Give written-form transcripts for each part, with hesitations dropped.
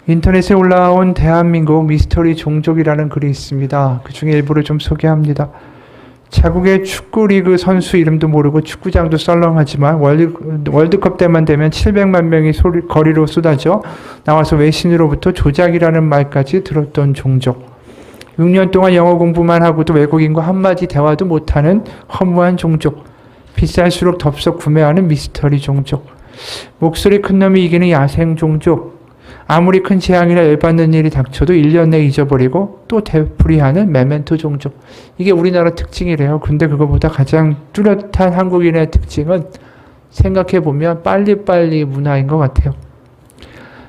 인터넷에 올라온 대한민국 미스터리 종족이라는 글이 있습니다. 그 중에 일부를 좀 소개합니다. 자국의 축구리그 선수 이름도 모르고 축구장도 썰렁하지만 월드컵 때만 되면 700만 명이 거리로 쏟아져 나와서 외신으로부터 조작이라는 말까지 들었던 종족. 6년 동안 영어 공부만 하고도 외국인과 한마디 대화도 못하는 허무한 종족. 비쌀수록 덥석 구매하는 미스터리 종족. 목소리 큰 놈이 이기는 야생 종족. 아무리 큰 재앙이나 열받는 일이 닥쳐도 1년 내에 잊어버리고 또 되풀이하는 메멘토 종족. 이게 우리나라 특징이래요. 근데 그거보다 가장 뚜렷한 한국인의 특징은 생각해보면 빨리빨리 문화인 것 같아요.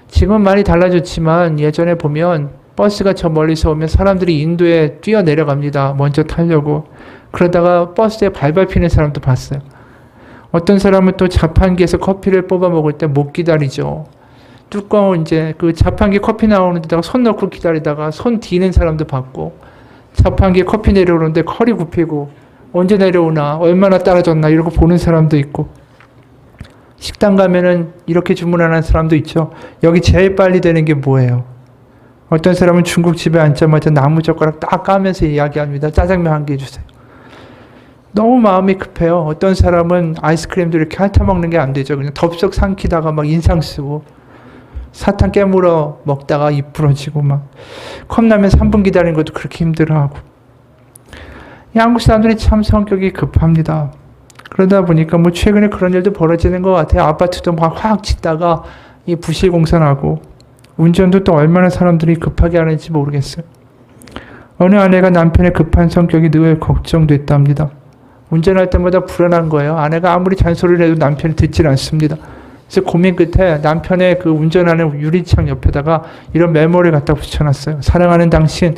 지금은 많이 달라졌지만 예전에 보면 버스가 저 멀리서 오면 사람들이 인도에 뛰어내려갑니다. 먼저 타려고. 그러다가 버스에 밟히는 사람도 봤어요. 어떤 사람은 또 자판기에서 커피를 뽑아 먹을 때 못 기다리죠. 뚜껑을 이제 그 자판기 커피 나오는 데다가 손 넣고 기다리다가 손 디는 사람도 봤고, 자판기에 커피 내려오는데 허리 굽히고 언제 내려오나 얼마나 떨어졌나 이러고 보는 사람도 있고, 식당 가면은 이렇게 주문하는 사람도 있죠. 여기 제일 빨리 되는 게 뭐예요? 어떤 사람은 중국집에 앉자마자 나무젓가락 딱 까면서 이야기합니다. 짜장면 한 개 주세요. 너무 마음이 급해요. 어떤 사람은 아이스크림도 이렇게 핥아 먹는 게 안 되죠. 그냥 덥석 삼키다가 막 인상 쓰고, 사탕 깨물어 먹다가 입 부러지고, 막 컵라면 3분 기다리는 것도 그렇게 힘들어하고. 한국 사람들이 참 성격이 급합니다. 그러다 보니까 뭐 최근에 그런 일도 벌어지는 것 같아요. 아파트도 막 확 짓다가 이 부실 공사나고, 운전도 또 얼마나 사람들이 급하게 하는지 모르겠어요. 어느 아내가 남편의 급한 성격이 늘 걱정됐답니다. 운전할 때마다 불안한 거예요. 아내가 아무리 잔소리를 해도 남편이 듣질 않습니다. 그래서 고민 끝에 남편의 그 운전하는 유리창 옆에다가 이런 메모를 갖다 붙여놨어요. 사랑하는 당신,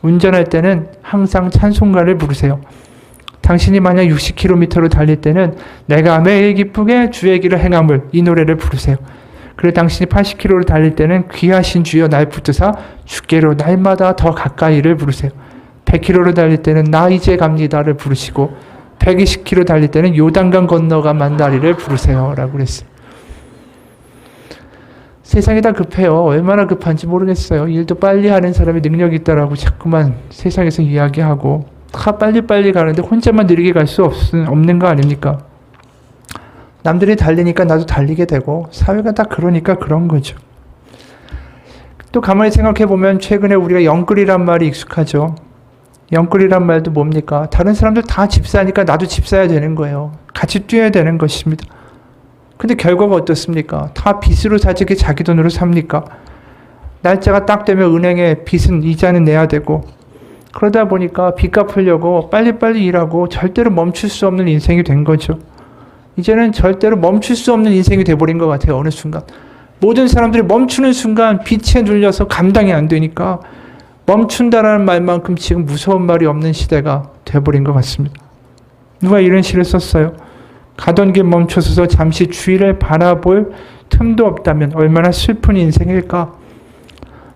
운전할 때는 항상 찬송가를 부르세요. 당신이 만약 60km로 달릴 때는 내가 매일 기쁘게 주의 길을 행함을, 이 노래를 부르세요. 그리고 당신이 80km로 달릴 때는 귀하신 주여 날 붙드사 주께로 날마다 더 가까이를 부르세요. 100km로 달릴 때는 나 이제 갑니다를 부르시고, 120km 달릴 때는 요단강 건너가 만다리를 부르세요 라고 그랬어요. 세상이 다 급해요. 얼마나 급한지 모르겠어요. 일도 빨리 하는 사람이 능력이 있다라고 자꾸만 세상에서 이야기하고, 다 빨리빨리 가는데 혼자만 느리게 갈 수 없는 거 아닙니까? 남들이 달리니까 나도 달리게 되고, 사회가 다 그러니까 그런 거죠. 또 가만히 생각해 보면 최근에 우리가 영끌이란 말이 익숙하죠. 영끌이란 말도 뭡니까? 다른 사람들 다 집 사니까 나도 집 사야 되는 거예요. 같이 뛰어야 되는 것입니다. 근데 결과가 어떻습니까? 다 빚으로 사지 자기 돈으로 삽니까? 날짜가 딱 되면 은행에 빚은 이자는 내야 되고, 그러다 보니까 빚 갚으려고 빨리빨리 일하고 절대로 멈출 수 없는 인생이 된 거죠. 이제는 절대로 멈출 수 없는 인생이 돼버린 것 같아요. 어느 순간. 모든 사람들이 멈추는 순간 빚에 눌려서 감당이 안 되니까 멈춘다라는 말만큼 지금 무서운 말이 없는 시대가 돼버린 것 같습니다. 누가 이런 시를 썼어요. 가던 길 멈춰서서 잠시 주위를 바라볼 틈도 없다면 얼마나 슬픈 인생일까.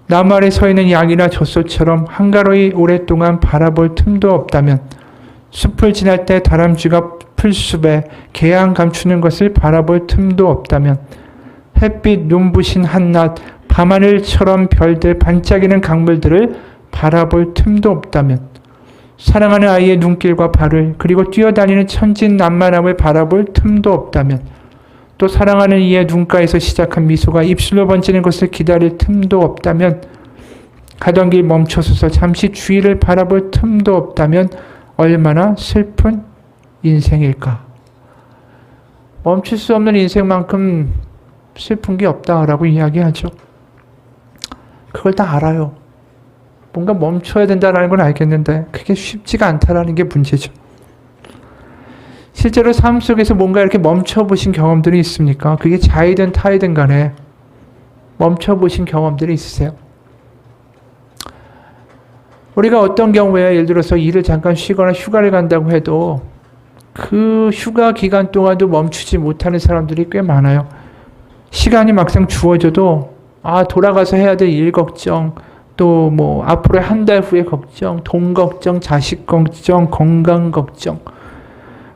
나무 아래 서 있는 양이나 젖소처럼 한가로이 오랫동안 바라볼 틈도 없다면, 숲을 지날 때 다람쥐가 풀숲에 개양 감추는 것을 바라볼 틈도 없다면, 햇빛 눈부신 한낮 밤하늘처럼 별들 반짝이는 강물들을 바라볼 틈도 없다면, 사랑하는 아이의 눈길과 발을, 그리고 뛰어다니는 천진난만함을 바라볼 틈도 없다면, 또 사랑하는 이의 눈가에서 시작한 미소가 입술로 번지는 것을 기다릴 틈도 없다면, 가던 길 멈춰서서 잠시 주위를 바라볼 틈도 없다면 얼마나 슬픈 인생일까. 멈출 수 없는 인생만큼 슬픈 게 없다라고 이야기하죠. 그걸 다 알아요. 뭔가 멈춰야 된다는 건 알겠는데 그게 쉽지가 않다라는 게 문제죠. 실제로 삶 속에서 뭔가 이렇게 멈춰보신 경험들이 있습니까? 그게 자이든 타이든 간에 멈춰보신 경험들이 있으세요? 우리가 어떤 경우에 예를 들어서 일을 잠깐 쉬거나 휴가를 간다고 해도 그 휴가 기간 동안도 멈추지 못하는 사람들이 꽤 많아요. 시간이 막상 주어져도 돌아가서 해야 될 일 걱정, 또 뭐 앞으로 한 달 후에 걱정, 돈 걱정, 자식 걱정, 건강 걱정,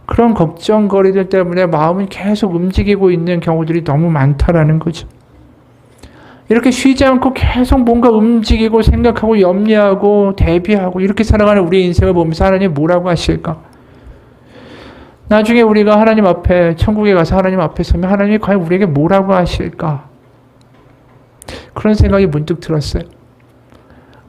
그런 걱정거리들 때문에 마음은 계속 움직이고 있는 경우들이 너무 많다라는 거죠. 이렇게 쉬지 않고 계속 뭔가 움직이고 생각하고 염려하고 대비하고 이렇게 살아가는 우리의 인생을 보면서 하나님 뭐라고 하실까? 나중에 우리가 하나님 앞에 천국에 가서 하나님 앞에 서면 하나님이 과연 우리에게 뭐라고 하실까? 그런 생각이 문득 들었어요.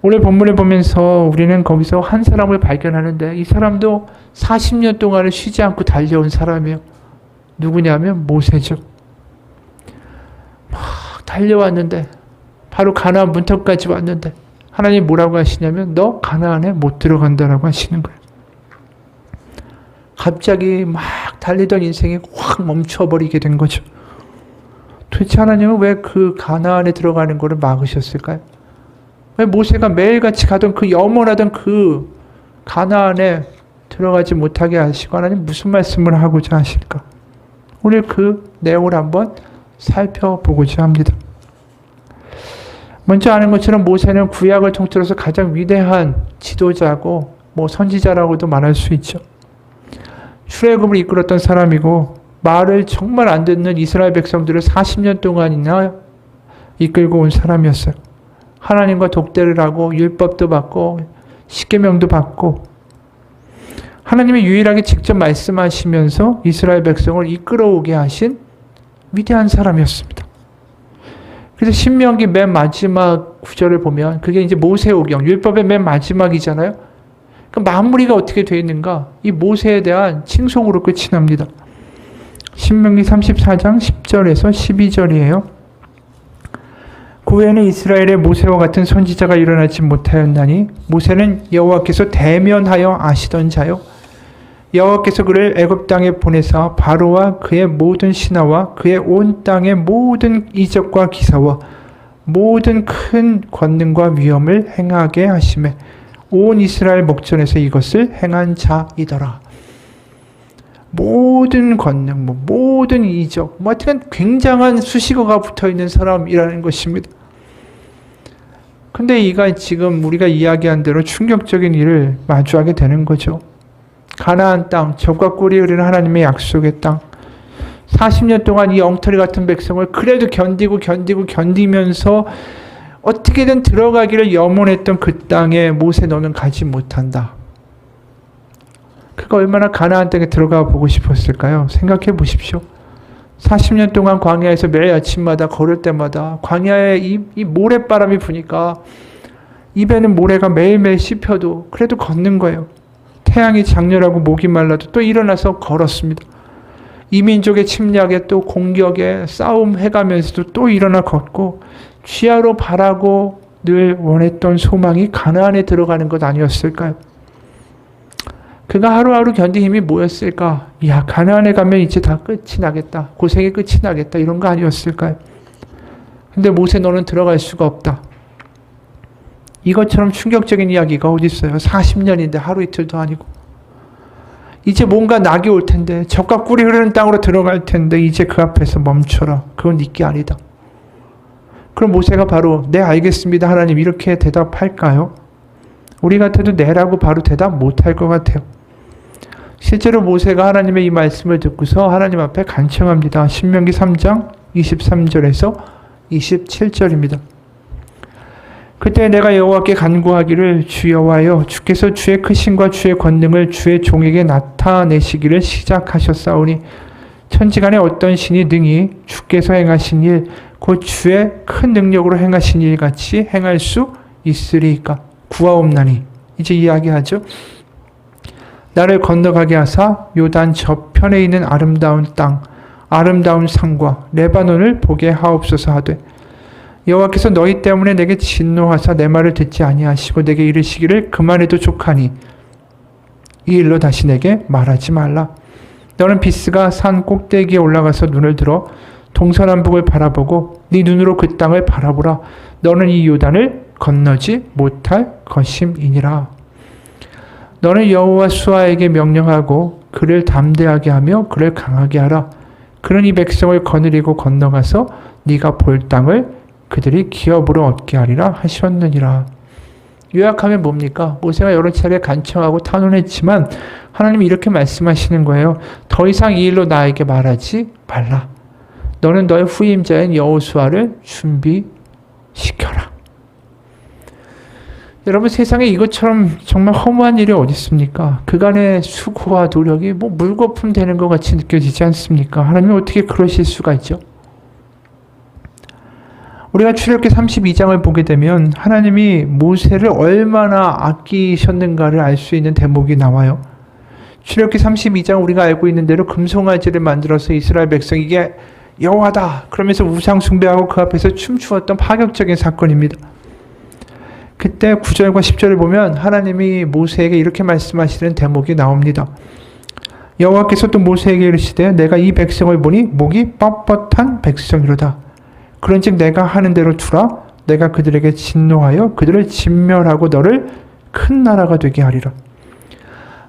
오늘 본문을 보면서 우리는 거기서 한 사람을 발견하는데 이 사람도 40년 동안을 쉬지 않고 달려온 사람이에요. 누구냐면 모세죠. 막 달려왔는데 바로 가나안 문턱까지 왔는데 하나님 뭐라고 하시냐면 너 가나안에 못 들어간다라고 하시는 거예요. 갑자기 막 달리던 인생이 확 멈춰버리게 된 거죠. 도대체 하나님은 왜 그 가나안에 들어가는 것을 막으셨을까요? 왜 모세가 매일같이 가던 그 염원하던 그 가나안에 들어가지 못하게 하시고 하나님 무슨 말씀을 하고자 하실까? 오늘 그 내용을 한번 살펴보고자 합니다. 먼저 아는 것처럼 모세는 구약을 통틀어서 가장 위대한 지도자고 선지자라고도 말할 수 있죠. 출애굽을 이끌었던 사람이고 말을 정말 안 듣는 이스라엘 백성들을 40년 동안이나 이끌고 온 사람이었어요. 하나님과 독대를 하고 율법도 받고 십계명도 받고 하나님이 유일하게 직접 말씀하시면서 이스라엘 백성을 이끌어오게 하신 위대한 사람이었습니다. 그래서 신명기 맨 마지막 구절을 보면 그게 이제 모세오경, 율법의 맨 마지막이잖아요. 그럼 마무리가 어떻게 되어 있는가? 이 모세에 대한 칭송으로 끝이 납니다. 신명기 34장 10절에서 12절이에요. 그 후에는 이스라엘의 모세와 같은 선지자가 일어나지 못하였나니 모세는 여호와께서 대면하여 아시던 자요 여호와께서 그를 애굽 땅에 보내사 바로와 그의 모든 신하와 그의 온 땅의 모든 이적과 기사와 모든 큰 권능과 위엄을 행하게 하시매 온 이스라엘 목전에서 이것을 행한 자이더라. 모든 권능, 모든 이적, 하여튼 굉장한 수식어가 붙어있는 사람이라는 것입니다. 근데 이가 지금 우리가 이야기한 대로 충격적인 일을 마주하게 되는 거죠. 가나안 땅, 젖과 꿀이 흐르는 하나님의 약속의 땅. 40년 동안 이 엉터리 같은 백성을 그래도 견디면서 어떻게든 들어가기를 염원했던 그 땅에 모세 너는 가지 못한다. 그가 얼마나 가나안 땅에 들어가 보고 싶었을까요? 생각해 보십시오. 40년 동안 광야에서 매일 아침마다 걸을 때마다 광야에 이 모래바람이 부니까 입에는 모래가 매일매일 씹혀도 그래도 걷는 거예요. 태양이 장렬하고 목이 말라도 또 일어나서 걸었습니다. 이민족의 침략에 또 공격에 싸움 해가면서도 또 일어나 걷고 취하로 바라고 늘 원했던 소망이 가나안에 들어가는 것 아니었을까요? 그가 하루하루 견딘 힘이 뭐였을까? 야, 가나안에 가면 이제 다 끝이 나겠다. 고생이 끝이 나겠다. 이런 거 아니었을까요? 근데 모세 너는 들어갈 수가 없다. 이것처럼 충격적인 이야기가 어디 있어요? 40년인데 하루 이틀도 아니고. 이제 뭔가 낙이 올 텐데 젖과 꿀이 흐르는 땅으로 들어갈 텐데 이제 그 앞에서 멈춰라. 그건 네게 아니다. 그럼 모세가 바로 네 알겠습니다 하나님 이렇게 대답할까요? 우리 같아도 네라고 바로 대답 못할 것 같아요. 실제로 모세가 하나님의 이 말씀을 듣고서 하나님 앞에 간청합니다. 신명기 3장 23절에서 27절입니다. 그때 내가 여호와께 간구하기를 주 여호와여 주께서 주의 크심과 주의 권능을 주의 종에게 나타내시기를 시작하셨사오니 천지간에 어떤 신이 능히 주께서 행하신 일 곧 주의 큰 능력으로 행하신 일 같이 행할 수 있으리까 구하옵나니 이제 이야기하죠. 나를 건너가게 하사 요단 저편에 있는 아름다운 땅 아름다운 산과 레바논을 보게 하옵소서 하되 여호와께서 너희 때문에 내게 진노하사 내 말을 듣지 아니하시고 내게 이르시기를 그만해도 족하니 이 일로 다시 내게 말하지 말라. 너는 비스가 산 꼭대기에 올라가서 눈을 들어 동서남북을 바라보고 네 눈으로 그 땅을 바라보라. 너는 이 요단을 건너지 못할 것임이니라. 너는 여호와 수아에게 명령하고 그를 담대하게 하며 그를 강하게 하라. 그는 이 백성을 거느리고 건너가서 네가 볼 땅을 그들이 기업으로 얻게 하리라 하셨느니라. 요약하면 뭡니까? 모세가 여러 차례 간청하고 탄원했지만 하나님이 이렇게 말씀하시는 거예요. 더 이상 이 일로 나에게 말하지 말라. 너는 너의 후임자인 여호수아를 준비해라. 시켜라. 여러분, 세상에 이것처럼 정말 허무한 일이 어디 있습니까? 그간의 수고와 노력이 뭐 물거품 되는 것 같이 느껴지지 않습니까? 하나님이 어떻게 그러실 수가 있죠? 우리가 출애굽기 32장을 보게 되면 하나님이 모세를 얼마나 아끼셨는가를 알 수 있는 대목이 나와요. 출애굽기 32장 우리가 알고 있는 대로 금송아지를 만들어서 이스라엘 백성이 이게 여호와다 그러면서 우상 숭배하고 그 앞에서 춤추었던 파격적인 사건입니다. 그때 9절과 10절을 보면 하나님이 모세에게 이렇게 말씀하시는 대목이 나옵니다. 여호와께서 또 모세에게 이르시되 내가 이 백성을 보니 목이 뻣뻣한 백성이로다. 그런즉 내가 하는 대로 두라. 내가 그들에게 진노하여 그들을 진멸하고 너를 큰 나라가 되게 하리라.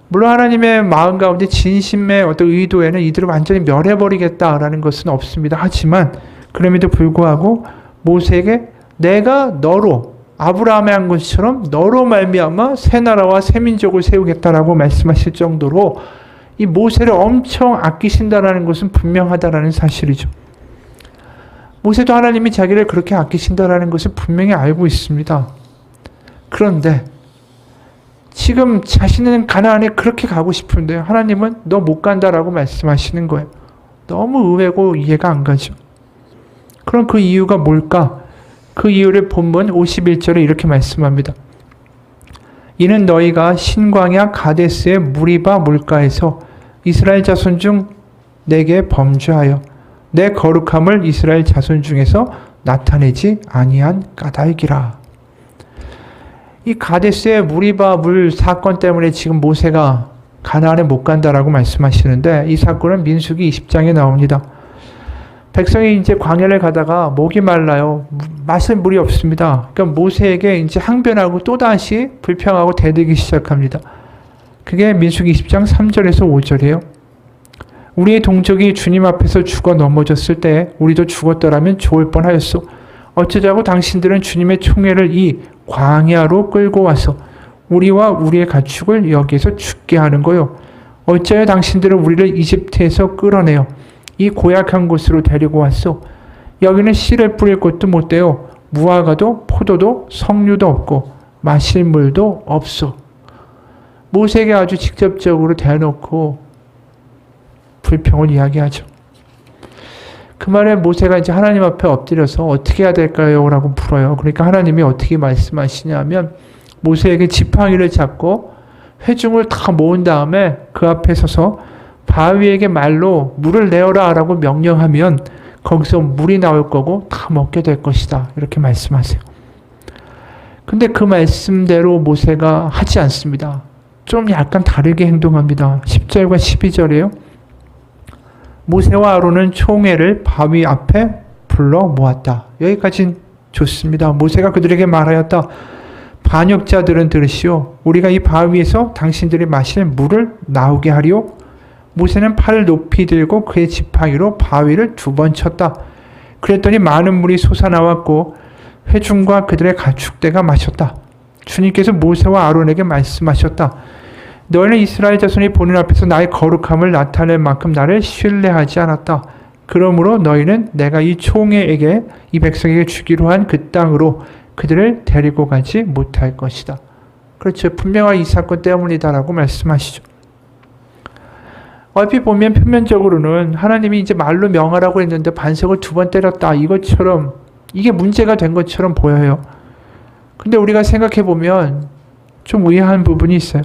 물론 하나님의 마음 가운데 진심의 어떤 의도에는 이들을 완전히 멸해버리겠다라는 것은 없습니다. 하지만 그럼에도 불구하고 모세에게 내가 너로 아브라함의 한 것처럼 너로 말미암아 새 나라와 새 민족을 세우겠다라고 말씀하실 정도로 이 모세를 엄청 아끼신다라는 것은 분명하다라는 사실이죠. 모세도 하나님이 자기를 그렇게 아끼신다라는 것을 분명히 알고 있습니다. 그런데 지금 자신은 가나안에 그렇게 가고 싶은데 하나님은 너 못 간다라고 말씀하시는 거예요. 너무 의외고 이해가 안 가죠. 그럼 그 이유가 뭘까? 그 이유를 본문 51절에 이렇게 말씀합니다. 이는 너희가 신광야 가데스의 무리바 물가에서 이스라엘 자손 중 내게 범죄하여 내 거룩함을 이스라엘 자손 중에서 나타내지 아니한 까닭이라. 이 가데스의 무리바 물 사건 때문에 지금 모세가 가나안에 못 간다라고 말씀하시는데 이 사건은 민수기 20장에 나옵니다. 백성이 이제 광야를 가다가 목이 말라요. 마실 물이 없습니다. 그러니까 모세에게 이제 항변하고 또다시 불평하고 대들기 시작합니다. 그게 민수기 20장 3절에서 5절이에요. 우리의 동족이 주님 앞에서 죽어 넘어졌을 때 우리도 죽었더라면 좋을 뻔하였소. 어쩌자고 당신들은 주님의 총애를 이 광야로 끌고 와서 우리와 우리의 가축을 여기에서 죽게 하는 거요. 어찌하여 당신들은 우리를 이집트에서 끌어내어 이 고약한 곳으로 데리고 왔소. 여기는 씨를 뿌릴 곳도 못 되어 무화과도 포도도 석류도 없고 마실 물도 없소. 모세에게 아주 직접적으로 대놓고 불평을 이야기하죠. 그 말에 모세가 이제 하나님 앞에 엎드려서 어떻게 해야 될까요? 라고 물어요. 그러니까 하나님이 어떻게 말씀하시냐면 모세에게 지팡이를 잡고 회중을 다 모은 다음에 그 앞에 서서 바위에게 말로 물을 내어라 라고 명령하면 거기서 물이 나올 거고 다 먹게 될 것이다. 이렇게 말씀하세요. 근데 그 말씀대로 모세가 하지 않습니다. 좀 약간 다르게 행동합니다. 10절과 12절이에요. 모세와 아론은 총회를 바위 앞에 불러 모았다. 여기까지는 좋습니다. 모세가 그들에게 말하였다. 반역자들은 들으시오. 우리가 이 바위에서 당신들이 마실 물을 나오게 하리오. 모세는 팔을 높이 들고 그의 지팡이로 바위를 2번 쳤다. 그랬더니 많은 물이 솟아나왔고 회중과 그들의 가축대가 마셨다. 주님께서 모세와 아론에게 말씀하셨다. 너희는 이스라엘 자손이 보는 앞에서 나의 거룩함을 나타낼 만큼 나를 신뢰하지 않았다. 그러므로 너희는 내가 이 총회에게 이 백성에게 주기로 한 그 땅으로 그들을 데리고 가지 못할 것이다. 그렇죠. 분명한 이 사건 때문이다라고 말씀하시죠. 얼핏 보면 표면적으로는 하나님이 이제 말로 명하라고 했는데 반석을 2번 때렸다. 이것처럼 이게 문제가 된 것처럼 보여요. 근데 우리가 생각해 보면 좀 의아한 부분이 있어요.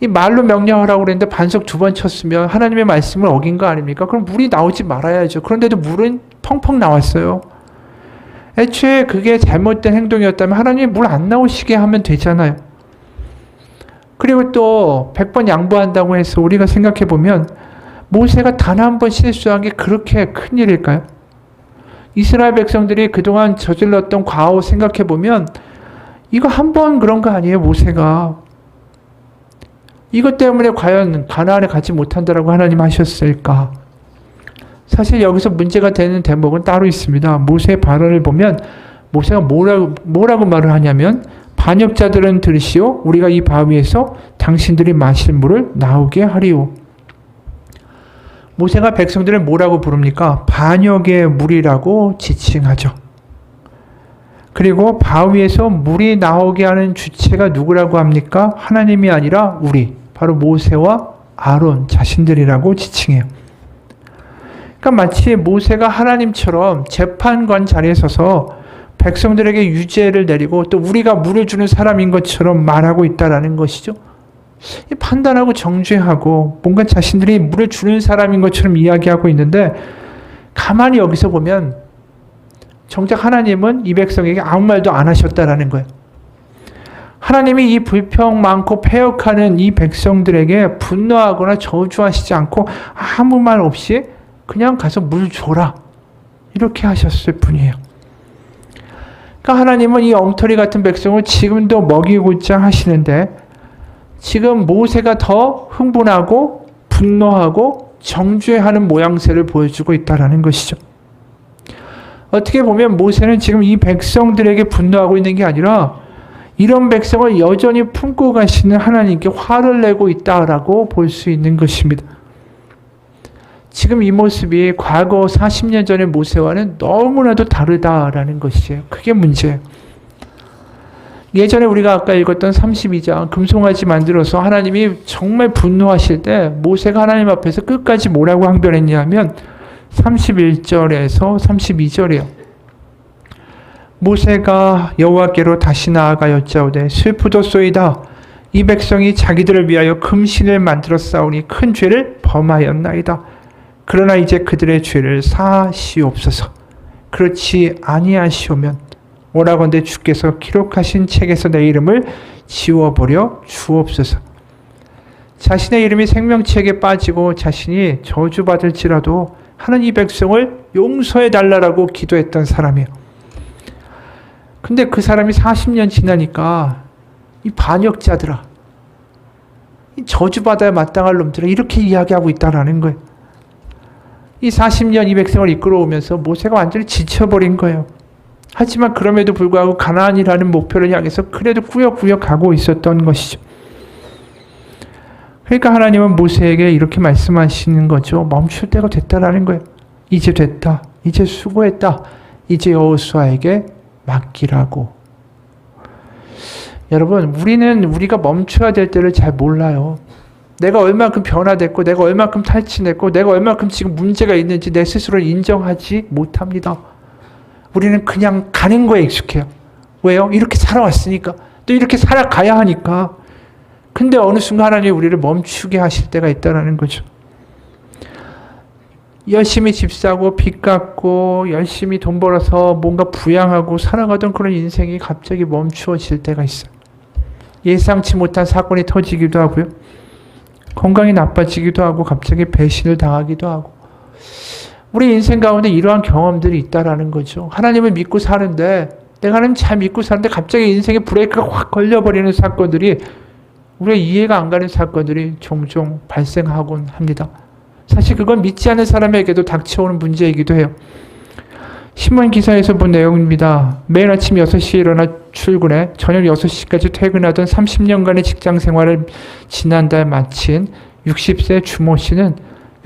이 말로 명령하라고 그랬는데 반석 2번 쳤으면 하나님의 말씀을 어긴 거 아닙니까? 그럼 물이 나오지 말아야죠. 그런데도 물은 펑펑 나왔어요. 애초에 그게 잘못된 행동이었다면 하나님이 물 안 나오시게 하면 되잖아요. 그리고 또 100번 양보한다고 해서 우리가 생각해 보면 모세가 단 한 번 실수한 게 그렇게 큰 일일까요? 이스라엘 백성들이 그동안 저질렀던 과오 생각해 보면 이거 한 번 그런 거 아니에요, 모세가. 이것 때문에 과연 가나안에 가지 못한다라고 하나님 하셨을까? 사실 여기서 문제가 되는 대목은 따로 있습니다. 모세의 발언을 보면 모세가 뭐라고 말을 하냐면 반역자들은 들으시오. 우리가 이 바위에서 당신들이 마실 물을 나오게 하리오. 모세가 백성들을 뭐라고 부릅니까? 반역의 물이라고 지칭하죠. 그리고 바위에서 물이 나오게 하는 주체가 누구라고 합니까? 하나님이 아니라 우리, 바로 모세와 아론 자신들이라고 지칭해요. 그러니까 마치 모세가 하나님처럼 재판관 자리에 서서 백성들에게 유죄를 내리고 또 우리가 물을 주는 사람인 것처럼 말하고 있다라는 것이죠. 판단하고 정죄하고 뭔가 자신들이 물을 주는 사람인 것처럼 이야기하고 있는데, 가만히 여기서 보면 정작 하나님은 이 백성에게 아무 말도 안 하셨다라는 거예요. 하나님이 이 불평 많고 패역하는 이 백성들에게 분노하거나 저주하시지 않고 아무 말 없이 그냥 가서 물 줘라, 이렇게 하셨을 뿐이에요. 그러니까 하나님은 이 엉터리 같은 백성을 지금도 먹이고자 하시는데, 지금 모세가 더 흥분하고 분노하고 정죄하는 모양새를 보여주고 있다는 것이죠. 어떻게 보면 모세는 지금 이 백성들에게 분노하고 있는 게 아니라 이런 백성을 여전히 품고 가시는 하나님께 화를 내고 있다라고 볼 수 있는 것입니다. 지금 이 모습이 과거 40년 전의 모세와는 너무나도 다르다라는 것이에요. 그게 문제예요. 예전에 우리가 아까 읽었던 32장 금송아지 만들어서 하나님이 정말 분노하실 때 모세가 하나님 앞에서 끝까지 뭐라고 항변했냐면 31절에서 32절이에요. 모세가 여호와께로 다시 나아가 여짜오되 슬프도소이다. 이 백성이 자기들을 위하여 금신을 만들어 싸우니 큰 죄를 범하였나이다. 그러나 이제 그들의 죄를 사하시옵소서. 그렇지 아니하시오면 오라건대 주께서 기록하신 책에서 내 이름을 지워버려 주옵소서. 자신의 이름이 생명책에 빠지고 자신이 저주받을지라도 하는 이 백성을 용서해달라고 기도했던 사람이에요. 근데 그 사람이 40년 지나니까 이 반역자들아, 이 저주받아야 마땅할 놈들아, 이렇게 이야기하고 있다라는 거예요. 이 40년 이 백성을 이끌어오면서 모세가 완전히 지쳐버린 거예요. 하지만 그럼에도 불구하고 가나안이라는 목표를 향해서 그래도 꾸역꾸역 가고 있었던 것이죠. 그러니까 하나님은 모세에게 이렇게 말씀하시는 거죠. 멈출 때가 됐다라는 거예요. 이제 됐다. 이제 수고했다. 이제 여호수아에게 맡기라고. 여러분, 우리가 멈춰야 될 때를 잘 몰라요. 내가 얼마큼 변화됐고 내가 얼마큼 탈진했고 내가 얼마큼 지금 문제가 있는지 내 스스로를 인정하지 못합니다. 우리는 그냥 가는 거에 익숙해요. 왜요? 이렇게 살아왔으니까. 또 이렇게 살아가야 하니까. 근데 어느 순간 하나님이 우리를 멈추게 하실 때가 있다는 거죠. 열심히 집 사고 빚 갚고 열심히 돈 벌어서 뭔가 부양하고 살아가던 그런 인생이 갑자기 멈추어질 때가 있어요. 예상치 못한 사건이 터지기도 하고요. 건강이 나빠지기도 하고 갑자기 배신을 당하기도 하고. 우리 인생 가운데 이러한 경험들이 있다라는 거죠. 하나님을 믿고 사는데 내가 하나님 잘 믿고 사는데 갑자기 인생에 브레이크가 확 걸려버리는 사건들이, 우리가 이해가 안 가는 사건들이 종종 발생하곤 합니다. 사실 그건 믿지 않는 사람에게도 닥쳐오는 문제이기도 해요. 신문 기사에서 본 내용입니다. 매일 아침 6시에 일어나 출근해 저녁 6시까지 퇴근하던 30년간의 직장 생활을 지난달 마친 60세 주모 씨는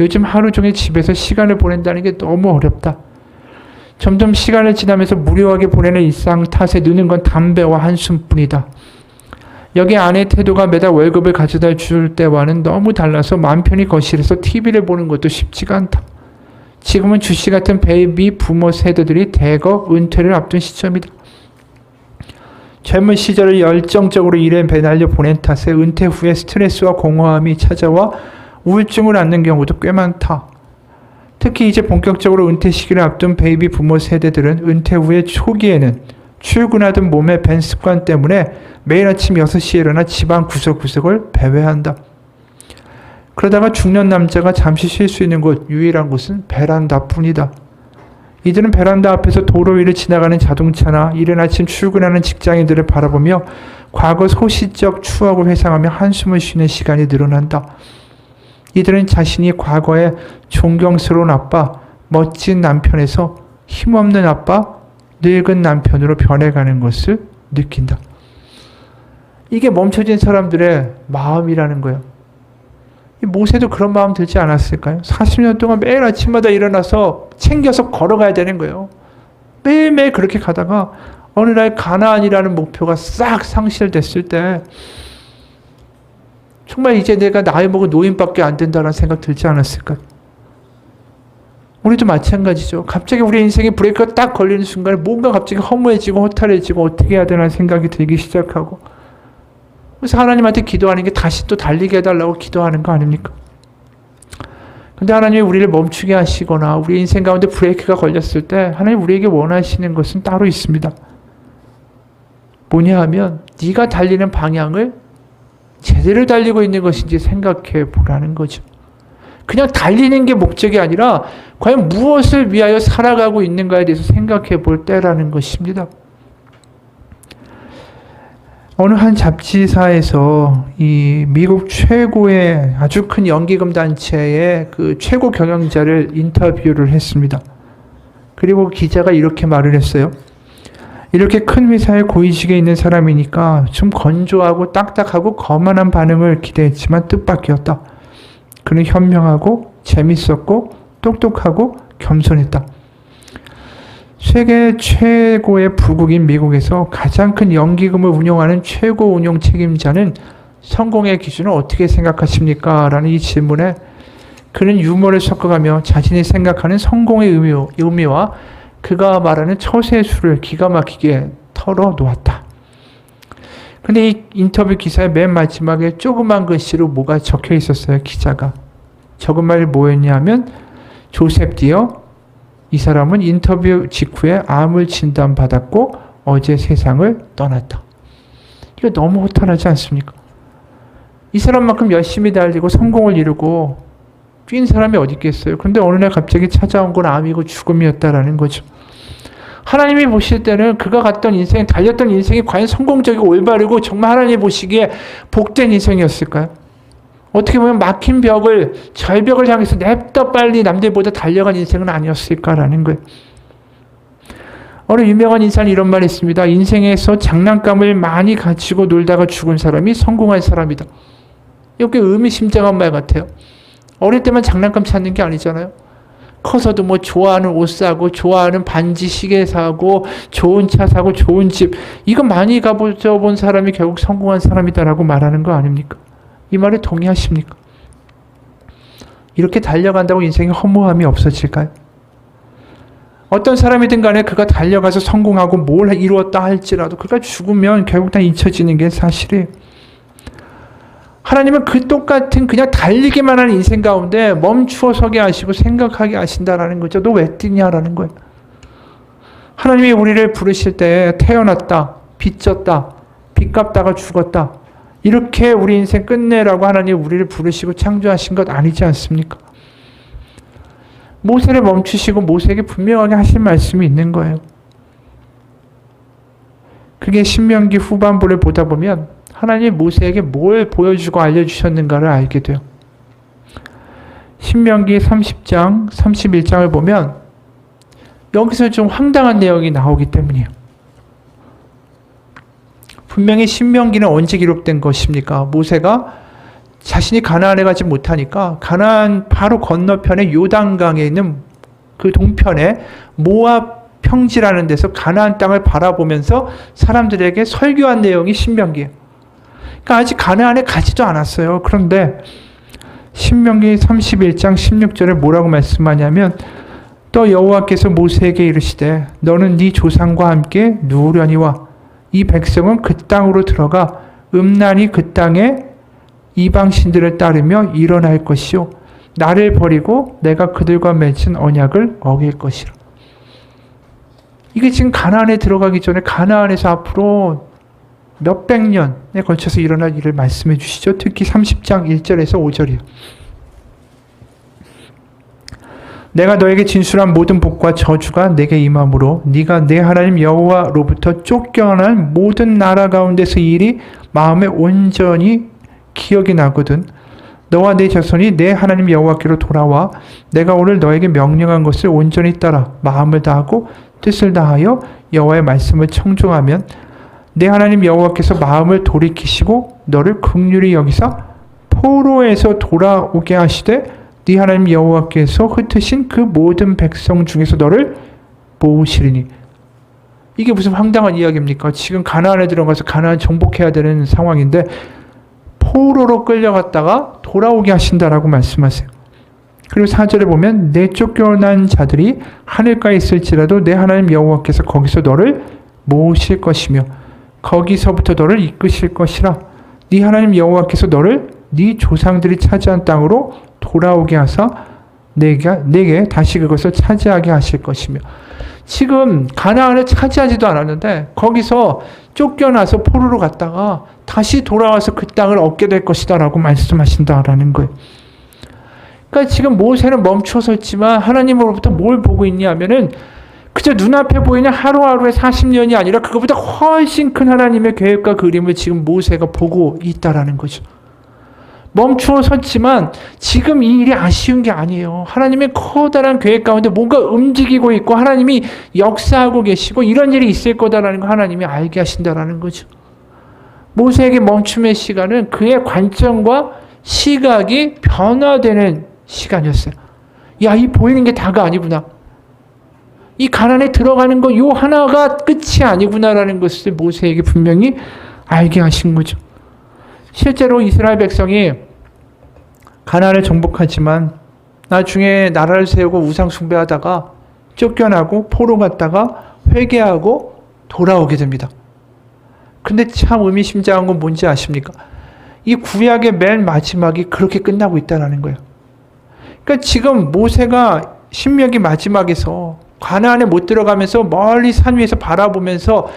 요즘 하루 종일 집에서 시간을 보낸다는 게 너무 어렵다. 점점 시간을 지나면서 무료하게 보내는 일상 탓에 느는 건 담배와 한숨뿐이다. 여기 아내의 태도가 매달 월급을 가져다 줄 때와는 너무 달라서 마음 편히 거실에서 TV를 보는 것도 쉽지가 않다. 지금은 주씨 같은 베이비 부모 세대들이 대거 은퇴를 앞둔 시점이다. 젊은 시절을 열정적으로 일에 매달려 보낸 탓에 은퇴 후에 스트레스와 공허함이 찾아와 우울증을 앓는 경우도 꽤 많다. 특히 이제 본격적으로 은퇴 시기를 앞둔 베이비 부모 세대들은 은퇴 후의 초기에는 출근하던 몸의 밴 습관 때문에 매일 아침 6시에 일어나 집안 구석구석을 배회한다. 그러다가 중년 남자가 잠시 쉴 수 있는 곳, 유일한 곳은 베란다뿐이다. 이들은 베란다 앞에서 도로 위를 지나가는 자동차나 이른 아침 출근하는 직장인들을 바라보며 과거 소시적 추억을 회상하며 한숨을 쉬는 시간이 늘어난다. 이들은 자신이 과거에 존경스러운 아빠, 멋진 남편에서 힘없는 아빠, 늙은 남편으로 변해가는 것을 느낀다. 이게 멈춰진 사람들의 마음이라는 거예요. 모세도 그런 마음 들지 않았을까요? 40년 동안 매일 아침마다 일어나서 챙겨서 걸어가야 되는 거예요. 매일매일 그렇게 가다가 어느 날 가나안이라는 목표가 싹 상실됐을 때 정말 이제 내가 나이 먹은 노인밖에 안 된다는 생각 들지 않았을까요? 우리도 마찬가지죠. 갑자기 우리 인생에 브레이크가 딱 걸리는 순간에 뭔가 갑자기 허무해지고 허탈해지고 어떻게 해야 되나 생각이 들기 시작하고, 그래서 하나님한테 기도하는 게 다시 또 달리게 해달라고 기도하는 거 아닙니까? 근데 하나님이 우리를 멈추게 하시거나 우리 인생 가운데 브레이크가 걸렸을 때 하나님 우리에게 원하시는 것은 따로 있습니다. 뭐냐 하면 네가 달리는 방향을 제대로 달리고 있는 것인지 생각해 보라는 거죠. 그냥 달리는 게 목적이 아니라 과연 무엇을 위하여 살아가고 있는가에 대해서 생각해 볼 때라는 것입니다. 어느 한 잡지사에서 이 미국 최고의 아주 큰 연기금 단체의 그 최고 경영자를 인터뷰를 했습니다. 그리고 기자가 이렇게 말을 했어요. 이렇게 큰 회사에 고위직에 있는 사람이니까 좀 건조하고 딱딱하고 거만한 반응을 기대했지만 뜻밖이었다. 그는 현명하고 재밌었고 똑똑하고 겸손했다. 세계 최고의 부국인 미국에서 가장 큰 연기금을 운용하는 최고 운용 책임자는 성공의 기준을 어떻게 생각하십니까? 라는 이 질문에 그는 유머를 섞어가며 자신이 생각하는 성공의 의미와 그가 말하는 처세술을 기가 막히게 털어놓았다. 근데 이 인터뷰 기사의 맨 마지막에 조그만 글씨로 뭐가 적혀 있었어요, 기자가. 적은 말이 뭐였냐면, 조셉 디어, 이 사람은 인터뷰 직후에 암을 진단받았고 어제 세상을 떠났다. 이거 너무 허탈하지 않습니까? 이 사람만큼 열심히 달리고 성공을 이루고 뛴 사람이 어디 있겠어요? 그런데 어느 날 갑자기 찾아온 건 암이고 죽음이었다라는 거죠. 하나님이 보실 때는 그가 갔던 인생, 달렸던 인생이 과연 성공적이고 올바르고 정말 하나님이 보시기에 복된 인생이었을까요? 어떻게 보면 막힌 벽을, 절벽을 향해서 냅다 빨리 남들보다 달려간 인생은 아니었을까라는 거예요. 어느 유명한 인사는 이런 말이 있습니다. 인생에서 장난감을 많이 가지고 놀다가 죽은 사람이 성공한 사람이다. 이게 의미심장한 말 같아요. 어릴 때만 장난감 찾는 게 아니잖아요. 커서도 뭐 좋아하는 옷 사고, 좋아하는 반지 시계 사고, 좋은 차 사고, 좋은 집. 이거 많이 가보죠 본 사람이 결국 성공한 사람이다라고 말하는 거 아닙니까? 이 말에 동의하십니까? 이렇게 달려간다고 인생에 허무함이 없어질까요? 어떤 사람이든 간에 그가 달려가서 성공하고 뭘 이루었다 할지라도 그가 죽으면 결국 다 잊혀지는 게 사실이에요. 하나님은 그 똑같은 그냥 달리기만 하는 인생 가운데 멈추어 서게 하시고 생각하게 하신다라는 거죠. 너 왜 뛰냐라는 거예요. 하나님이 우리를 부르실 때 태어났다, 빚졌다, 빚 갚다가 죽었다. 이렇게 우리 인생 끝내라고 하나님 우리를 부르시고 창조하신 것 아니지 않습니까? 모세를 멈추시고 모세에게 분명하게 하신 말씀이 있는 거예요. 그게 신명기 후반부를 보다 보면 하나님이 모세에게 뭘 보여주고 알려주셨는가를 알게 돼요. 신명기 30장, 31장을 보면 여기서 좀 황당한 내용이 나오기 때문이에요. 분명히 신명기는 언제 기록된 것입니까? 모세가 자신이 가나안에 가지 못하니까 가나안 바로 건너편에 요단강에 있는 그 동편에 모압 평지라는 데서 가나안 땅을 바라보면서 사람들에게 설교한 내용이 신명기예요. 그러니까 아직 가나안에 가지도 않았어요. 그런데 신명기 31장 16절에 뭐라고 말씀하냐면 또 여호와께서 모세에게 이르시되 너는 네 조상과 함께 누우려니와 이 백성은 그 땅으로 들어가 음란히 그 땅에 이방 신들을 따르며 일어날 것이요 나를 버리고 내가 그들과 맺은 언약을 어길 것이라. 이게 지금 가나안에 들어가기 전에 가나안에서 앞으로 몇백 년에 걸쳐서 일어날 일을 말씀해 주시죠. 특히 30장 1절에서 5절이요. 내가 너에게 진술한 모든 복과 저주가 내게 임함으로 네가 내 하나님 여호와로부터 쫓겨난 모든 나라 가운데서 이 일이 마음에 온전히 기억이 나거든. 너와 내 자손이 내 하나님 여호와께로 돌아와 내가 오늘 너에게 명령한 것을 온전히 따라 마음을 다하고 뜻을 다하여 여호와의 말씀을 청종하면 내 하나님 여호와께서 마음을 돌이키시고 너를 긍휼히 여기사 포로에서 돌아오게 하시되 네 하나님 여호와께서 흩으신 그 모든 백성 중에서 너를 모으시리니. 이게 무슨 황당한 이야기입니까? 지금 가나안에 들어가서 가나안 정복해야 되는 상황인데 포로로 끌려갔다가 돌아오게 하신다라고 말씀하세요. 그리고 4절에 보면 내 쫓겨난 자들이 하늘가에 있을지라도 내 하나님 여호와께서 거기서 너를 모으실 것이며 거기서부터 너를 이끄실 것이라. 네 하나님 여호와께서 너를 네 조상들이 차지한 땅으로 돌아오게 하사 내게 다시 그것을 차지하게 하실 것이며. 지금 가나안을 차지하지도 않았는데 거기서 쫓겨나서 포로로 갔다가 다시 돌아와서 그 땅을 얻게 될 것이다 라고 말씀하신다라는 거예요. 그러니까 지금 모세는 멈춰서 있지만 하나님으로부터 뭘 보고 있냐 하면은 그저 눈앞에 보이는 하루하루의 40년이 아니라 그것보다 훨씬 큰 하나님의 계획과 그림을 지금 모세가 보고 있다라는 거죠. 멈추어 섰지만 지금 이 일이 아쉬운 게 아니에요. 하나님의 커다란 계획 가운데 뭔가 움직이고 있고 하나님이 역사하고 계시고 이런 일이 있을 거다라는 거 하나님이 알게 하신다라는 거죠. 모세에게 멈춤의 시간은 그의 관점과 시각이 변화되는 시간이었어요. 야, 이 보이는 게 다가 아니구나. 이 가난에 들어가는 거 요 하나가 끝이 아니구나라는 것을 모세에게 분명히 알게 하신 거죠. 실제로 이스라엘 백성이 가나안을 정복하지만 나중에 나라를 세우고 우상 숭배하다가 쫓겨나고 포로 갔다가 회개하고 돌아오게 됩니다. 근데 참 의미심장한 건 뭔지 아십니까? 이 구약의 맨 마지막이 그렇게 끝나고 있다는 거예요. 그러니까 지금 모세가 신명기 마지막에서 가나안에 못 들어가면서 멀리 산 위에서 바라보면서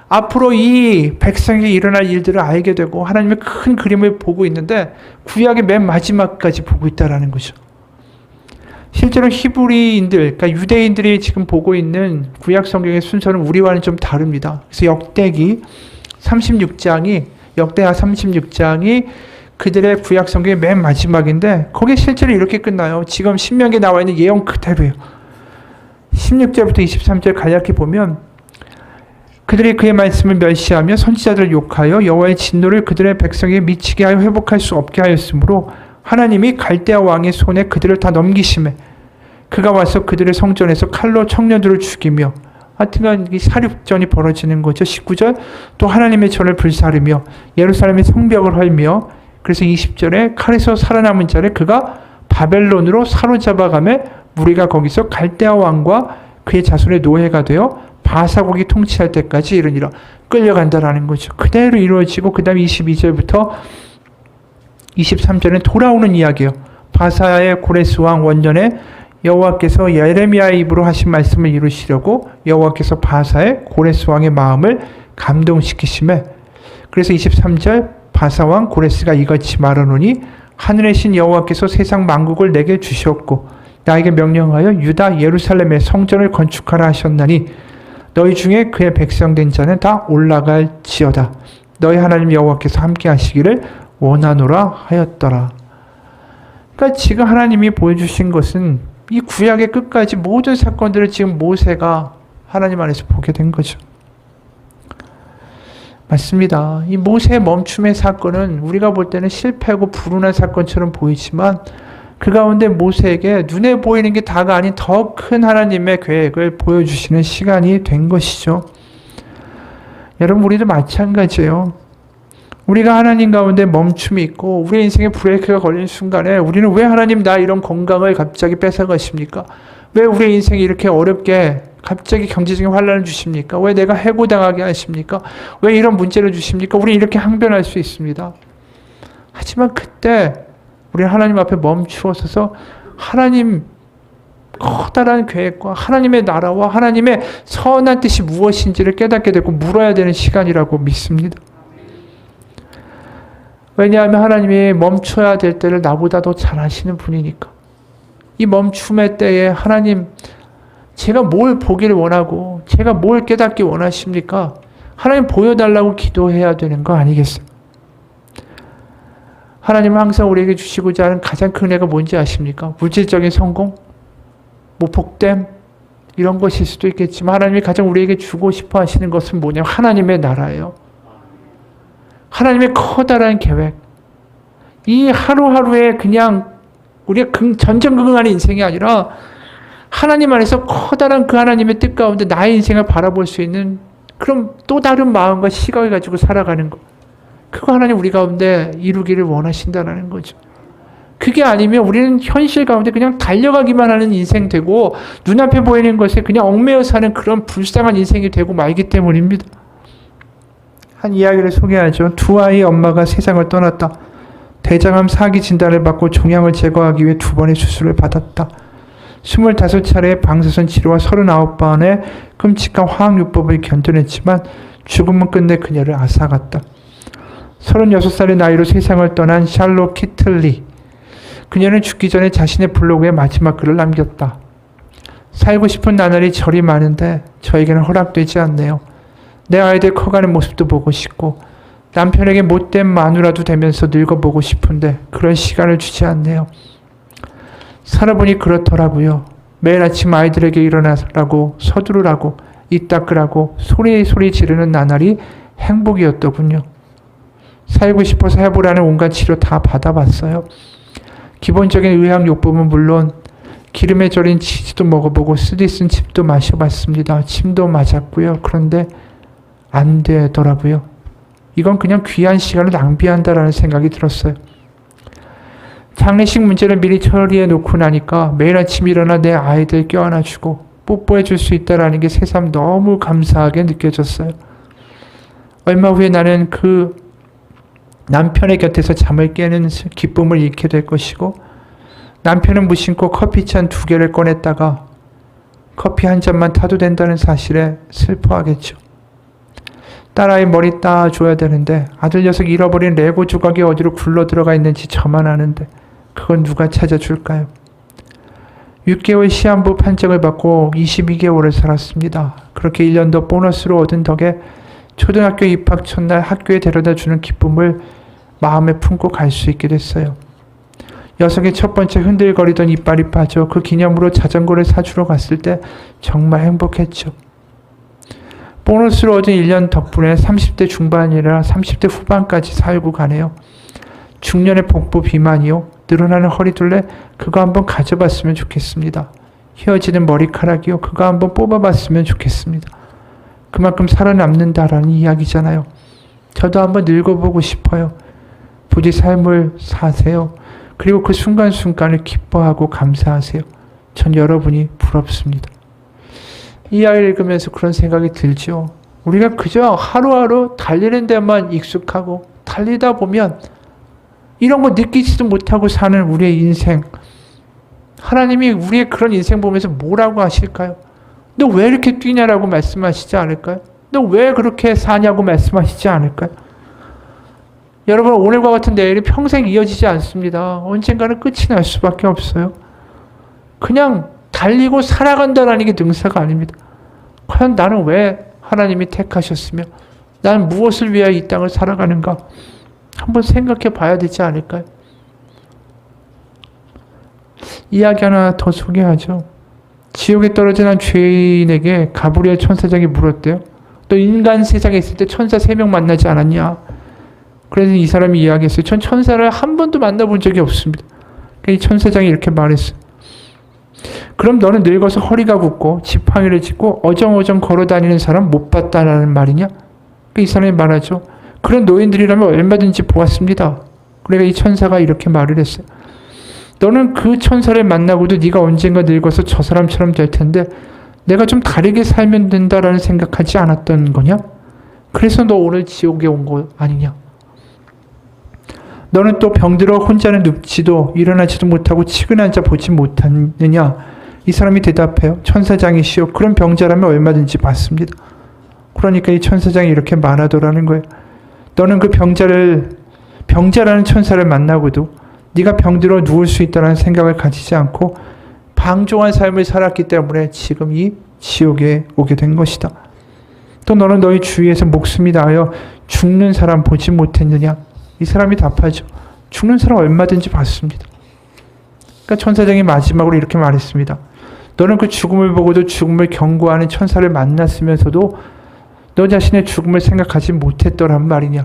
앞으로 이 백성에게 일어날 일들을 알게 되고 하나님의 큰 그림을 보고 있는데 구약의 맨 마지막까지 보고 있다는 거죠. 실제로 히브리인들, 그러니까 유대인들이 지금 보고 있는 구약 성경의 순서는 우리와는 좀 다릅니다. 그래서 역대하 36장이 그들의 구약 성경의 맨 마지막인데 거기에 실제로 이렇게 끝나요. 지금 신명기에 나와 있는 예언 그대로예요. 16절부터 23절 간략히 보면 그들이 그의 말씀을 멸시하며 선지자들을 욕하여 여호와의 진노를 그들의 백성에게 미치게 하여 회복할 수 없게 하였으므로 하나님이 갈대아 왕의 손에 그들을 다 넘기심에 그가 와서 그들의 성전에서 칼로 청년들을 죽이며 하여튼간 이 사륙전이 벌어지는 거죠. 19절 또 하나님의 전을 불사르며 예루살렘의 성벽을 헐며 그래서 20절에 칼에서 살아남은 자를 그가 바벨론으로 사로잡아가매 무리가 거기서 갈대아 왕과 그의 자손의 노예가 되어 바사국이 통치할 때까지 이르니라. 끌려간다라는 거죠. 그대로 이루어지고 그 다음에 22절부터 23절은 돌아오는 이야기예요. 바사의 고레스 왕 원년에 여호와께서 예레미야의 입으로 하신 말씀을 이루시려고 여호와께서 바사의 고레스 왕의 마음을 감동시키심에 그래서 23절 바사 왕 고레스가 이같이 말하노니 하늘의 신 여호와께서 세상 만국을 내게 주셨고 나에게 명령하여 유다 예루살렘의 성전을 건축하라 하셨나니 너희 중에 그의 백성된 자는 다 올라갈지어다. 너희 하나님 여호와께서 함께 하시기를 원하노라 하였더라. 그러니까 지금 하나님이 보여주신 것은 이 구약의 끝까지 모든 사건들을 지금 모세가 하나님 안에서 보게 된 거죠. 맞습니다. 이 모세의 멈춤의 사건은 우리가 볼 때는 실패하고 불운한 사건처럼 보이지만 그 가운데 모세에게 눈에 보이는 게 다가 아닌 더 큰 하나님의 계획을 보여주시는 시간이 된 것이죠. 여러분 우리도 마찬가지예요. 우리가 하나님 가운데 멈춤이 있고 우리 인생에 브레이크가 걸린 순간에 우리는 왜 하나님 나 이런 건강을 갑자기 뺏어가십니까? 왜 우리 인생이 이렇게 어렵게 갑자기 경제적인 환란을 주십니까? 왜 내가 해고당하게 하십니까? 왜 이런 문제를 주십니까? 우리 이렇게 항변할 수 있습니다. 하지만 그때 우리 하나님 앞에 멈추어 서서 하나님 커다란 계획과 하나님의 나라와 하나님의 선한 뜻이 무엇인지를 깨닫게 되고 물어야 되는 시간이라고 믿습니다. 왜냐하면 하나님이 멈춰야 될 때를 나보다 더 잘 아시는 분이니까. 이 멈춤의 때에 하나님 제가 뭘 보기를 원하고 제가 뭘 깨닫기 원하십니까? 하나님 보여달라고 기도해야 되는 거 아니겠어요? 하나님은 항상 우리에게 주시고자 하는 가장 큰 애가 뭔지 아십니까? 물질적인 성공? 뭐 복됨? 이런 것일 수도 있겠지만 하나님이 가장 우리에게 주고 싶어 하시는 것은 뭐냐면 하나님의 나라예요. 하나님의 커다란 계획. 이 하루하루에 그냥 우리가 전전긍긍하는 인생이 아니라 하나님 안에서 커다란 그 하나님의 뜻 가운데 나의 인생을 바라볼 수 있는 그런 또 다른 마음과 시각을 가지고 살아가는 것. 그거 하나님 우리 가운데 이루기를 원하신다는 거죠. 그게 아니면 우리는 현실 가운데 그냥 달려가기만 하는 인생 되고 눈앞에 보이는 것에 그냥 얽매여 사는 그런 불쌍한 인생이 되고 말기 때문입니다. 한 이야기를 소개하죠. 두 아이의 엄마가 세상을 떠났다. 대장암 4기 진단을 받고 종양을 제거하기 위해 2번의 수술을 받았다. 25차례의 방사선 치료와 39번의 끔찍한 화학요법을 견뎌냈지만 죽음은 끝내 그녀를 앗아갔다. 36살의 나이로 세상을 떠난 샬롯 키틀리. 그녀는 죽기 전에 자신의 블로그에 마지막 글을 남겼다. 살고 싶은 나날이 저리 많은데 저에게는 허락되지 않네요. 내 아이들 커가는 모습도 보고 싶고 남편에게 못된 마누라도 되면서 늙어보고 싶은데 그런 시간을 주지 않네요. 살아보니 그렇더라고요. 매일 아침 아이들에게 일어나라고 서두르라고 입 닦으라고 소리 지르는 나날이 행복이었더군요. 살고 싶어서 해보라는 온갖 치료 다 받아봤어요. 기본적인 의학요법은 물론 기름에 절인 치즈도 먹어보고 쓰디쓴 칩도 마셔봤습니다. 침도 맞았고요. 그런데 안 되더라고요. 이건 그냥 귀한 시간을 낭비한다라는 생각이 들었어요. 장례식 문제를 미리 처리해 놓고 나니까 매일 아침 일어나 내 아이들 껴안아주고 뽀뽀해 줄 수 있다라는 게 새삼 너무 감사하게 느껴졌어요. 얼마 후에 나는 그 남편의 곁에서 잠을 깨는 기쁨을 잃게 될 것이고 남편은 무심코 커피잔 2개를 꺼냈다가 커피 한 잔만 타도 된다는 사실에 슬퍼하겠죠. 딸아이 머리 따줘야 되는데 아들 녀석이 잃어버린 레고 조각이 어디로 굴러 들어가 있는지 저만 아는데 그건 누가 찾아줄까요? 6개월 시한부 판정을 받고 22개월을 살았습니다. 그렇게 1년 더 보너스로 얻은 덕에 초등학교 입학 첫날 학교에 데려다주는 기쁨을 마음에 품고 갈 수 있게 됐어요. 녀석의 첫 번째 흔들거리던 이빨이 빠져 그 기념으로 자전거를 사주러 갔을 때 정말 행복했죠. 보너스로 얻은 1년 덕분에 30대 중반이라 30대 후반까지 살고 가네요. 중년의 복부 비만이요. 늘어나는 허리둘레 그거 한번 가져봤으면 좋겠습니다. 휘어지는 머리카락이요. 그거 한번 뽑아봤으면 좋겠습니다. 그만큼 살아남는다라는 이야기잖아요. 저도 한번 늙어보고 싶어요. 부디 삶을 사세요. 그리고 그 순간순간을 기뻐하고 감사하세요. 전 여러분이 부럽습니다. 이 아이를 읽으면서 그런 생각이 들죠. 우리가 그저 하루하루 달리는 데만 익숙하고 달리다 보면 이런 거 느끼지도 못하고 사는 우리의 인생. 하나님이 우리의 그런 인생 보면서 뭐라고 하실까요? 너 왜 이렇게 뛰냐라고 말씀하시지 않을까요? 너 왜 그렇게 사냐고 말씀하시지 않을까요? 여러분, 오늘과 같은 내일이 평생 이어지지 않습니다. 언젠가는 끝이 날 수밖에 없어요. 그냥 달리고 살아간다라는 게 능사가 아닙니다. 과연 나는 왜 하나님이 택하셨으며 나는 무엇을 위하여 이 땅을 살아가는가? 한번 생각해 봐야 되지 않을까요? 이야기 하나 더 소개하죠. 지옥에 떨어진 한 죄인에게 가브리엘 천사장이 물었대요. 너 인간 세상에 있을 때 천사 3명 만나지 않았냐? 그래서 이 사람이 이야기했어요. 전 천사를 한 번도 만나본 적이 없습니다. 이 천사장이 이렇게 말했어요. 그럼 너는 늙어서 허리가 굽고 지팡이를 짚고 어정어정 걸어다니는 사람 못 봤다라는 말이냐? 이 사람이 말하죠. 그런 노인들이라면 얼마든지 보았습니다. 그러니까 이 천사가 이렇게 말을 했어요. 너는 그 천사를 만나고도 네가 언젠가 늙어서 저 사람처럼 될 텐데 내가 좀 다르게 살면 된다라는 생각하지 않았던 거냐? 그래서 너 오늘 지옥에 온 거 아니냐? 너는 또 병들어 혼자는 눕지도 일어나지도 못하고 치근앉아 보지 못하느냐? 이 사람이 대답해요. 천사장이시여 그런 병자라면 얼마든지 받습니다. 그러니까 이 천사장이 이렇게 말하더라는 거예요. 너는 그 병자라는 천사를 만나고도 네가 병들어 누울 수 있다는 생각을 가지지 않고 방종한 삶을 살았기 때문에 지금 이 지옥에 오게 된 것이다. 또 너는 너희 주위에서 목숨이 나하여 죽는 사람 보지 못했느냐? 이 사람이 답하죠. 죽는 사람 얼마든지 봤습니다. 그러니까 천사장이 마지막으로 이렇게 말했습니다. 너는 그 죽음을 보고도 죽음을 경고하는 천사를 만났으면서도 너 자신의 죽음을 생각하지 못했더란 말이냐.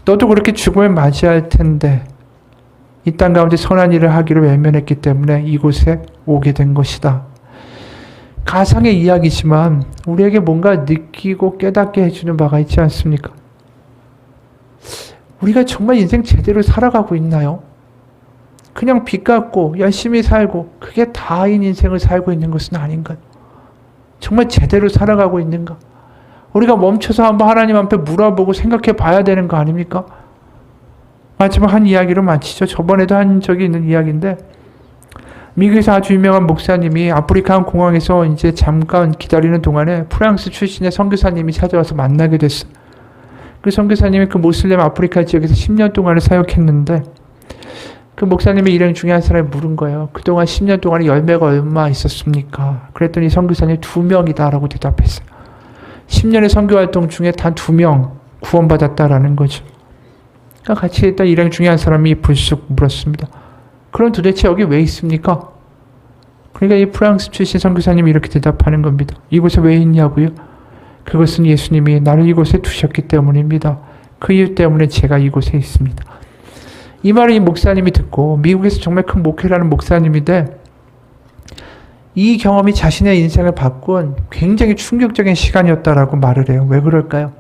너도 그렇게 죽음을 맞이할 텐데 이 땅 가운데 선한 일을 하기를 외면했기 때문에 이곳에 오게 된 것이다. 가상의 이야기지만 우리에게 뭔가 느끼고 깨닫게 해주는 바가 있지 않습니까? 우리가 정말 인생 제대로 살아가고 있나요? 그냥 빚 갚고 열심히 살고 그게 다인 인생을 살고 있는 것은 아닌가? 정말 제대로 살아가고 있는가? 우리가 멈춰서 한번 하나님 앞에 물어보고 생각해 봐야 되는 거 아닙니까? 마지막 한 이야기로 마치죠. 저번에도 한 적이 있는 이야기인데, 미국에서 아주 유명한 목사님이 아프리카 한 공항에서 이제 잠깐 기다리는 동안에 프랑스 출신의 선교사님이 찾아와서 만나게 됐어요. 그 선교사님이 그 모슬렘 아프리카 지역에서 10년 동안을 사역했는데, 그 목사님의 일행 중에 한 사람이 물은 거예요. 그동안 10년 동안에 열매가 얼마 있었습니까? 그랬더니 선교사님이 2명이다라고 대답했어요. 10년의 선교활동 중에 단 2명 구원받았다라는 거죠. 그러니까 같이 있던 일행 중에 한 사람이 불쑥 물었습니다. 그럼 도대체 여기 왜 있습니까? 그러니까 이 프랑스 출신 선교사님이 이렇게 대답하는 겁니다. 이곳에 왜 있냐고요? 그것은 예수님이 나를 이곳에 두셨기 때문입니다. 그 이유 때문에 제가 이곳에 있습니다. 이 말을 이 목사님이 듣고, 미국에서 정말 큰 목회를 하는 목사님인데, 이 경험이 자신의 인생을 바꾼 굉장히 충격적인 시간이었다라고 말을 해요. 왜 그럴까요?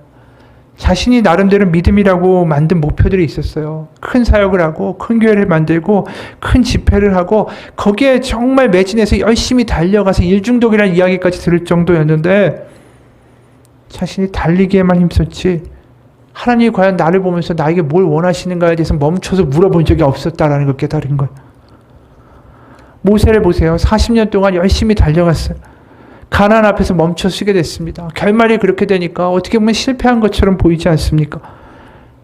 자신이 나름대로 믿음이라고 만든 목표들이 있었어요. 큰 사역을 하고 큰 교회를 만들고 큰 집회를 하고 거기에 정말 매진해서 열심히 달려가서 일중독이라는 이야기까지 들을 정도였는데, 자신이 달리기에만 힘썼지 하나님이 과연 나를 보면서 나에게 뭘 원하시는가에 대해서 멈춰서 물어본 적이 없었다라는 걸 깨달은 거예요. 모세를 보세요. 40년 동안 열심히 달려갔어요. 가나안 앞에서 멈춰 서게 됐습니다. 결말이 그렇게 되니까 어떻게 보면 실패한 것처럼 보이지 않습니까?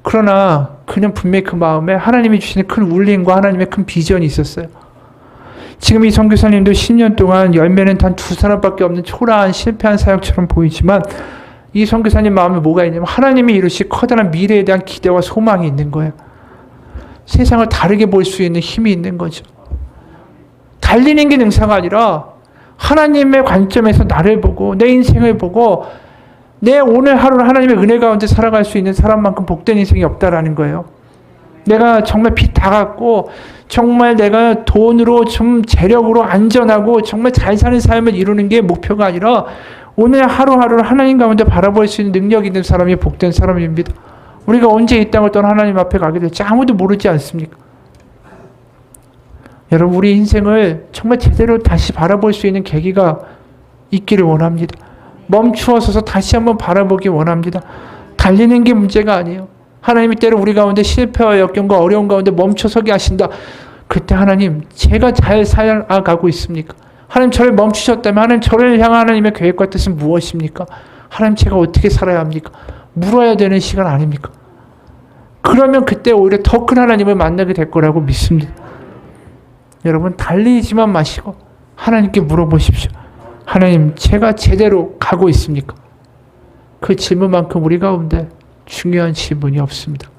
그러나 그는 분명히 그 마음에 하나님이 주시는 큰 울림과 하나님의 큰 비전이 있었어요. 지금 이 선교사님도 10년 동안 열매는 단 2사람밖에 없는 초라한 실패한 사역처럼 보이지만, 이 선교사님 마음에 뭐가 있냐면 하나님이 이루실 커다란 미래에 대한 기대와 소망이 있는 거예요. 세상을 다르게 볼 수 있는 힘이 있는 거죠. 달리는 게 능사가 아니라 하나님의 관점에서 나를 보고 내 인생을 보고 내 오늘 하루를 하나님의 은혜 가운데 살아갈 수 있는 사람만큼 복된 인생이 없다라는 거예요. 내가 정말 빚 다 갚고 정말 내가 돈으로 좀 재력으로 안전하고 정말 잘 사는 삶을 이루는 게 목표가 아니라 오늘 하루하루를 하나님 가운데 바라볼 수 있는 능력 있는 사람이 복된 사람입니다. 우리가 언제 이 땅을 떠나 하나님 앞에 가게 될지 아무도 모르지 않습니까? 여러분, 우리 인생을 정말 제대로 다시 바라볼 수 있는 계기가 있기를 원합니다. 멈추어 서서 다시 한번 바라보기 원합니다. 달리는 게 문제가 아니에요. 하나님이 때로 우리 가운데 실패와 역경과 어려운 가운데 멈춰서게 하신다. 그때 하나님, 제가 잘 살아가고 있습니까? 하나님, 저를 멈추셨다면 하나님, 저를 향한 하나님의 계획과 뜻은 무엇입니까? 하나님, 제가 어떻게 살아야 합니까? 물어야 되는 시간 아닙니까? 그러면 그때 오히려 더 큰 하나님을 만나게 될 거라고 믿습니다. 여러분, 달리지만 마시고 하나님께 물어보십시오. 하나님, 제가 제대로 가고 있습니까? 그 질문만큼 우리 가운데 중요한 질문이 없습니다.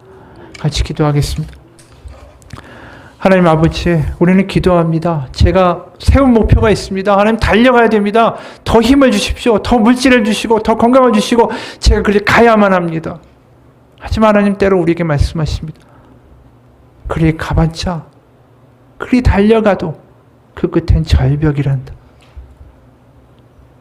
같이 기도하겠습니다. 하나님 아버지, 우리는 기도합니다. 제가 세운 목표가 있습니다. 하나님, 달려가야 됩니다. 더 힘을 주십시오. 더 물질을 주시고 더 건강을 주시고 제가 그리 가야만 합니다. 하지만 하나님, 때로 우리에게 말씀하십니다. 그리 가봤자, 그리 달려가도 그 끝엔 절벽이란다.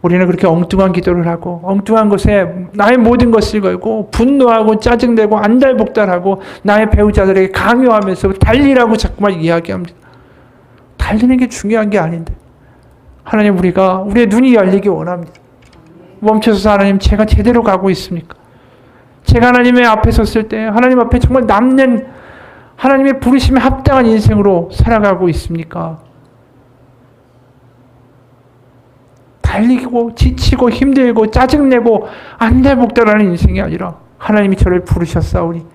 우리는 그렇게 엉뚱한 기도를 하고 엉뚱한 것에 나의 모든 것을 걸고 분노하고 짜증내고 안달복달하고 나의 배우자들에게 강요하면서 달리라고 자꾸만 이야기합니다. 달리는 게 중요한 게 아닌데, 하나님, 우리의 눈이 열리기 원합니다. 멈춰서 하나님, 제가 제대로 가고 있습니까? 제가 하나님의 앞에 섰을 때 하나님 앞에 정말 남는 하나님의 부르심에 합당한 인생으로 살아가고 있습니까? 달리고 지치고 힘들고 짜증내고 안달복달하는 인생이 아니라 하나님이 저를 부르셨사오니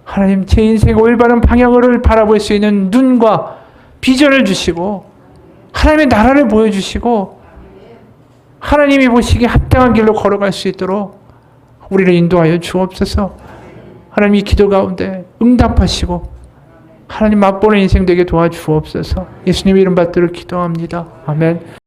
하나님, 제 인생의 올바른 방향을 바라볼 수 있는 눈과 비전을 주시고 하나님의 나라를 보여주시고 하나님이 보시기에 합당한 길로 걸어갈 수 있도록 우리를 인도하여 주옵소서. 하나님, 이 기도 가운데 응답하시고 하나님 맛보는 인생 되게 도와주옵소서. 예수님 이름 받들어 기도합니다. 아멘.